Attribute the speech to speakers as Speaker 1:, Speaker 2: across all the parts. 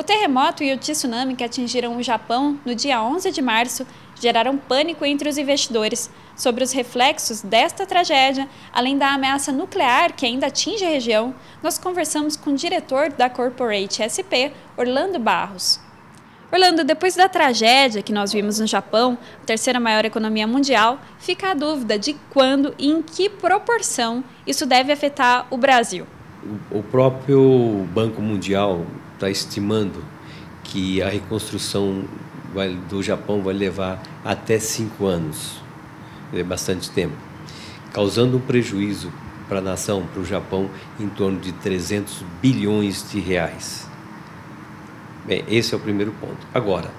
Speaker 1: O terremoto e o tsunami que atingiram o Japão no dia 11 de março geraram pânico entre os investidores. Sobre os reflexos desta tragédia, além da ameaça nuclear que ainda atinge a região, nós conversamos com o diretor da Corporate SP, Orlando Barros. Orlando, depois da tragédia que nós vimos no Japão, a terceira maior economia mundial, fica a dúvida de quando e em que proporção isso deve afetar o Brasil.
Speaker 2: O próprio Banco Mundial está estimando que a reconstrução do Japão vai levar até 5 anos, é bastante tempo, causando um prejuízo para a nação, para o Japão, em torno de 300 bilhões de reais. Bem, esse é o primeiro ponto. Agora,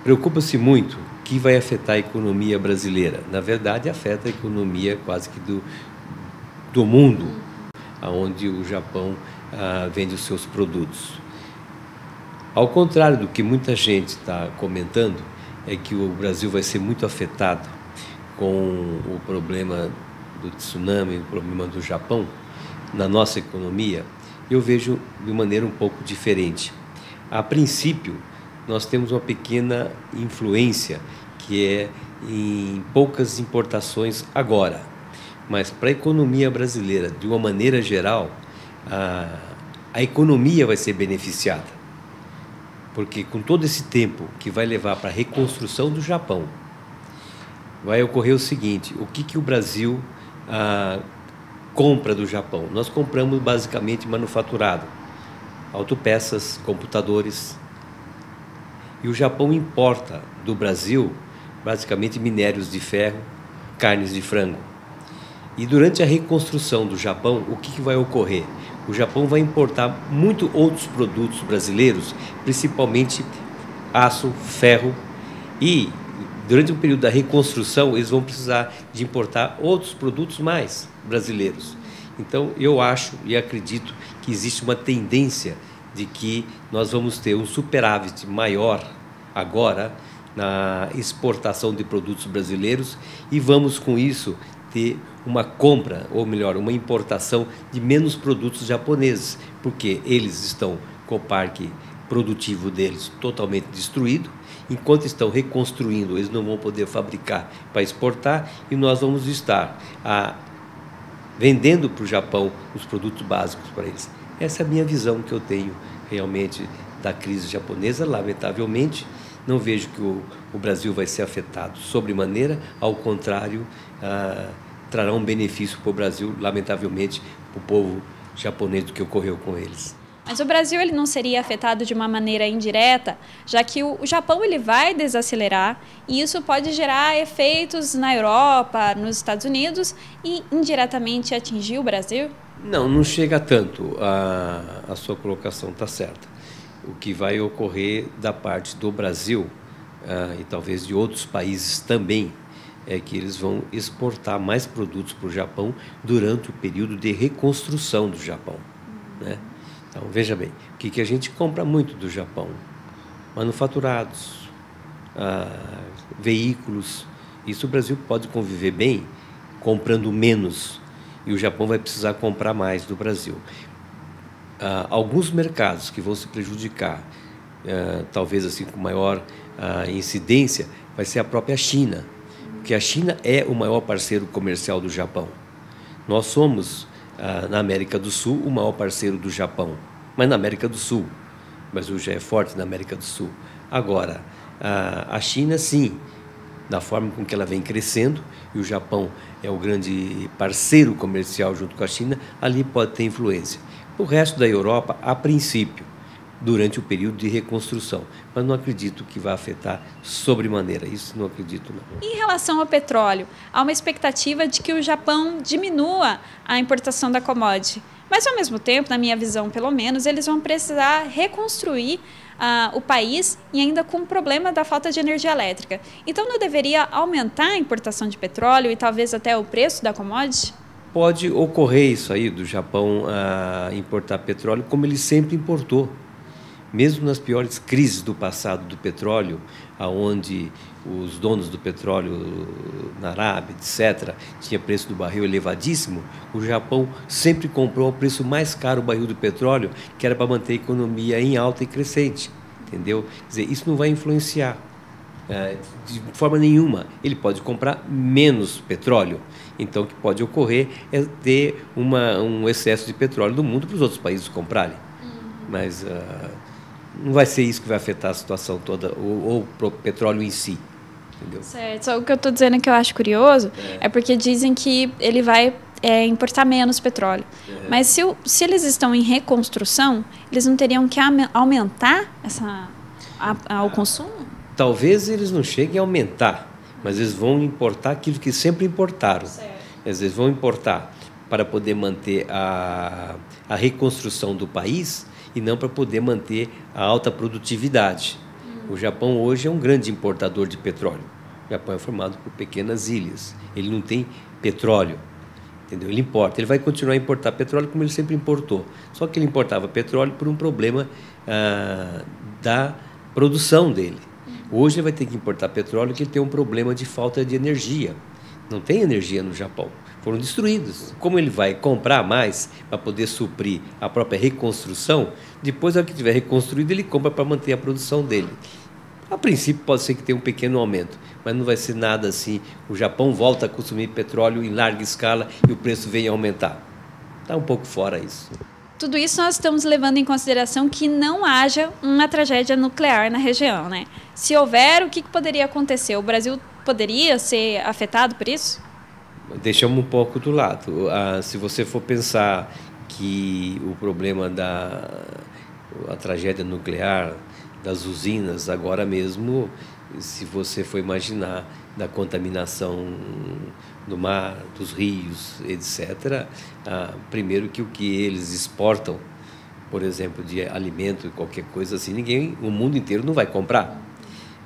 Speaker 2: preocupa-se muito que vai afetar a economia brasileira. Na verdade, afeta a economia quase que do mundo, onde o Japão vende os seus produtos. Ao contrário do que muita gente está comentando, é que o Brasil vai ser muito afetado com o problema do tsunami, o problema do Japão, na nossa economia. Eu vejo de maneira um pouco diferente. A princípio, nós temos uma pequena influência, que é em poucas importações agora. Mas para a economia brasileira, de uma maneira geral, a economia vai ser beneficiada. Porque com todo esse tempo que vai levar para a reconstrução do Japão, vai ocorrer o seguinte: o que o Brasil compra do Japão? Nós compramos basicamente manufaturado, autopeças, computadores. E o Japão importa do Brasil basicamente minérios de ferro, carnes de frango. E durante a reconstrução do Japão, o que vai ocorrer? O Japão vai importar muito outros produtos brasileiros, principalmente aço, ferro, e durante o período da reconstrução eles vão precisar de importar outros produtos mais brasileiros. Então eu acho e acredito que existe uma tendência de que nós vamos ter um superávit maior agora na exportação de produtos brasileiros e vamos com isso ter uma compra, ou melhor, uma importação de menos produtos japoneses, porque eles estão com o parque produtivo deles totalmente destruído, enquanto estão reconstruindo, eles não vão poder fabricar para exportar e nós vamos estar vendendo para o Japão os produtos básicos para eles. Essa é a minha visão que eu tenho realmente da crise japonesa. Lamentavelmente, não vejo que o Brasil vai ser afetado sobremaneira, ao contrário, trará um benefício para o Brasil, lamentavelmente, para o povo japonês do que ocorreu com eles.
Speaker 1: Mas o Brasil ele não seria afetado de uma maneira indireta, já que o Japão ele vai desacelerar e isso pode gerar efeitos na Europa, nos Estados Unidos e indiretamente atingir o Brasil?
Speaker 2: Não, não chega tanto. A sua colocação está certa. O que vai ocorrer da parte do Brasil e talvez de outros países também é que eles vão exportar mais produtos para o Japão durante o período de reconstrução do Japão, né? Então, veja bem, o que a gente compra muito do Japão? Manufaturados, veículos. Isso o Brasil pode conviver bem comprando menos e o Japão vai precisar comprar mais do Brasil. Alguns mercados que vão se prejudicar, talvez assim com maior incidência, vai ser a própria China, porque a China é o maior parceiro comercial do Japão. Nós somos, na América do Sul, o maior parceiro do Japão, mas na América do Sul. O Brasil já é forte na América do Sul. Agora, a China, sim, da forma com que ela vem crescendo, e o Japão é o grande parceiro comercial junto com a China, ali pode ter influência. O resto da Europa, a princípio, durante o período de reconstrução, mas não acredito que vai afetar sobremaneira, isso não acredito não.
Speaker 1: Em relação ao petróleo, há uma expectativa de que o Japão diminua a importação da commodity, mas ao mesmo tempo, na minha visão pelo menos, eles vão precisar reconstruir o país e ainda com o problema da falta de energia elétrica. Então não deveria aumentar a importação de petróleo e talvez até o preço da commodity?
Speaker 2: Pode ocorrer isso aí do Japão importar petróleo como ele sempre importou. Mesmo nas piores crises do passado do petróleo, onde os donos do petróleo na Arábia, etc., tinha preço do barril elevadíssimo, o Japão sempre comprou ao preço mais caro o barril do petróleo, que era para manter a economia em alta e crescente. entendeu? Quer dizer, isso não vai influenciar de forma nenhuma. Ele pode comprar menos petróleo. Então, o que pode ocorrer é ter um excesso de petróleo no mundo para os outros países comprarem. Mas não vai ser isso que vai afetar a situação toda, ou o petróleo em si. Entendeu?
Speaker 1: Certo. Só o que eu estou dizendo que eu acho curioso é porque dizem que ele vai importar menos petróleo. Mas se eles estão em reconstrução, eles não teriam que aumentar o consumo?
Speaker 2: Talvez eles não cheguem a aumentar, mas eles vão importar aquilo que sempre importaram. Eles vão importar para poder manter a reconstrução do país e não para poder manter a alta produtividade. O Japão hoje é um grande importador de petróleo. O Japão é formado por pequenas ilhas. Ele não tem petróleo, entendeu? Ele importa. Ele vai continuar a importar petróleo como ele sempre importou. Só que ele importava petróleo por um problema da produção dele. Hoje ele vai ter que importar petróleo porque ele tem um problema de falta de energia. Não tem energia no Japão. Foram destruídos. Como ele vai comprar mais para poder suprir a própria reconstrução, depois, na hora que tiver reconstruído, ele compra para manter a produção dele. A princípio, pode ser que tenha um pequeno aumento, mas não vai ser nada assim. O Japão volta a consumir petróleo em larga escala e o preço vem a aumentar. Está um pouco fora isso.
Speaker 1: Tudo isso nós estamos levando em consideração que não haja uma tragédia nuclear na região, né? Se houver, o que poderia acontecer? O Brasil poderia ser afetado por isso?
Speaker 2: Deixamos um pouco do lado. Se você for pensar que o problema a tragédia nuclear das usinas, agora mesmo, se você for imaginar da contaminação do mar, dos rios, etc., primeiro que o que eles exportam, por exemplo, de alimento, qualquer coisa assim, o mundo inteiro não vai comprar.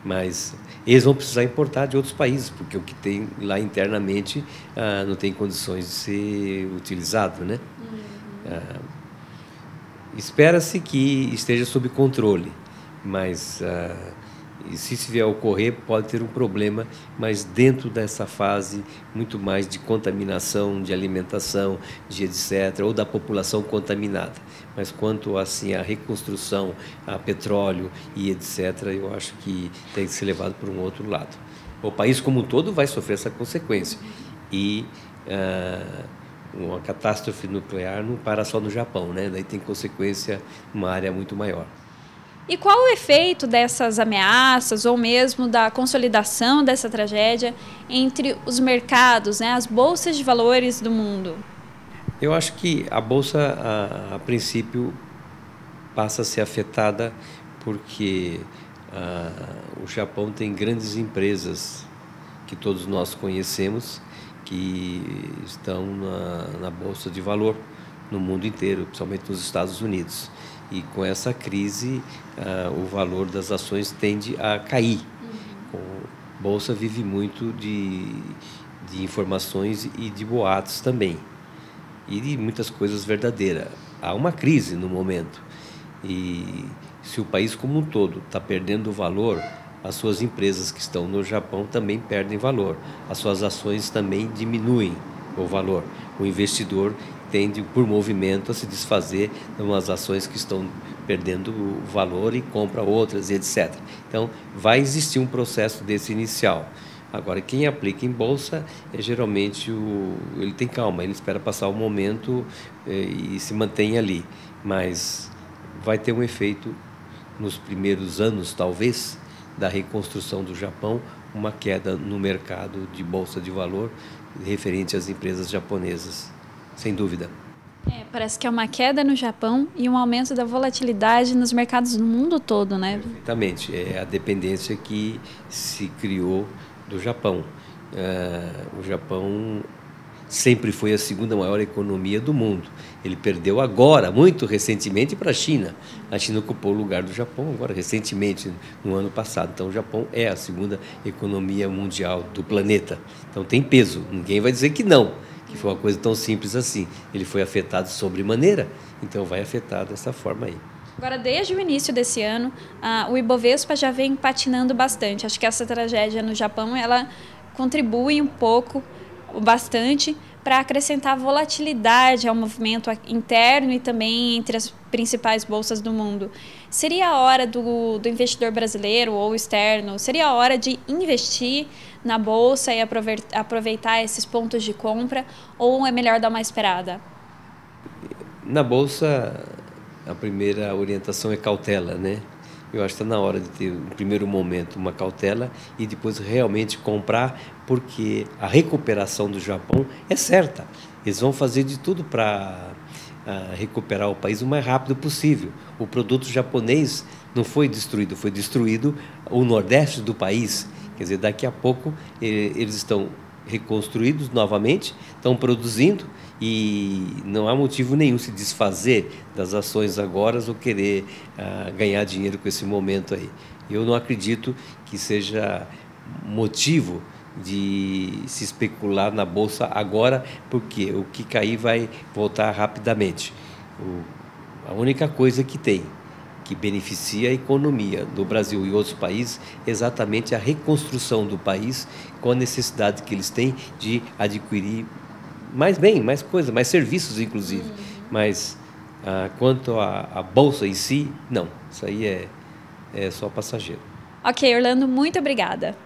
Speaker 2: Mas eles vão precisar importar de outros países, porque o que tem lá internamente não tem condições de ser utilizado, né? Espera-se que esteja sob controle, mas se vier a ocorrer, pode ter um problema, mas dentro dessa fase, muito mais de contaminação, de alimentação, de etc., ou da população contaminada. Mas quanto assim a reconstrução, a petróleo e etc., eu acho que tem que ser levado por um outro lado. O país como um todo vai sofrer essa consequência. E uma catástrofe nuclear não para só no Japão, né? Daí tem consequência numa área muito maior.
Speaker 1: E qual o efeito dessas ameaças ou mesmo da consolidação dessa tragédia entre os mercados, né, as bolsas de valores do mundo?
Speaker 2: Eu acho que a bolsa, a princípio, passa a ser afetada porque o Japão tem grandes empresas que todos nós conhecemos que estão na bolsa de valor no mundo inteiro, principalmente nos Estados Unidos. E com essa crise, o valor das ações tende a cair. A bolsa vive muito de informações e de boatos também, e de muitas coisas verdadeiras. Há uma crise no momento, e se o país como um todo está perdendo valor, as suas empresas que estão no Japão também perdem valor, as suas ações também diminuem o valor. O investidor tende, por movimento, a se desfazer de umas ações que estão perdendo valor e compra outras, etc. Então, vai existir um processo desse inicial. Agora, quem aplica em bolsa, geralmente, ele tem calma, ele espera passar o momento e se mantém ali. Mas vai ter um efeito nos primeiros anos, talvez, da reconstrução do Japão, uma queda no mercado de bolsa de valor referente às empresas japonesas. Sem dúvida.
Speaker 1: Parece que é uma queda no Japão e um aumento da volatilidade nos mercados no mundo todo, né?
Speaker 2: Perfeitamente. É a dependência que se criou do Japão. O Japão sempre foi a segunda maior economia do mundo. Ele perdeu agora, muito recentemente, para a China. A China ocupou o lugar do Japão agora, recentemente, no ano passado. Então, o Japão é a segunda economia mundial do planeta. Então, tem peso. Ninguém vai dizer que não, que foi uma coisa tão simples assim. Ele foi afetado sobremaneira, então vai afetar dessa forma aí.
Speaker 1: Agora, desde o início desse ano, o Ibovespa já vem patinando bastante. Acho que essa tragédia no Japão, ela contribui bastante, para acrescentar volatilidade ao movimento interno e também entre as principais bolsas do mundo. Seria a hora do investidor brasileiro ou externo, seria a hora de investir na bolsa e aproveitar esses pontos de compra, ou é melhor dar uma esperada?
Speaker 2: Na bolsa, a primeira orientação é cautela, né? Eu acho que está na hora de ter, no primeiro momento, uma cautela e depois realmente comprar, porque a recuperação do Japão é certa. Eles vão fazer de tudo para recuperar o país o mais rápido possível. O produto japonês não foi destruído o nordeste do país. Quer dizer, daqui a pouco eles estão reconstruídos novamente, estão produzindo e não há motivo nenhum se desfazer das ações agora ou querer ganhar dinheiro com esse momento aí. Eu não acredito que seja motivo de se especular na bolsa agora, porque o que cair vai voltar rapidamente. A única coisa que beneficia a economia do Brasil e outros países, exatamente a reconstrução do país, com a necessidade que eles têm de adquirir mais bem, mais coisas, mais serviços, inclusive. Mas quanto à bolsa em si, não. Isso aí é só passageiro.
Speaker 1: Ok, Orlando, muito obrigada.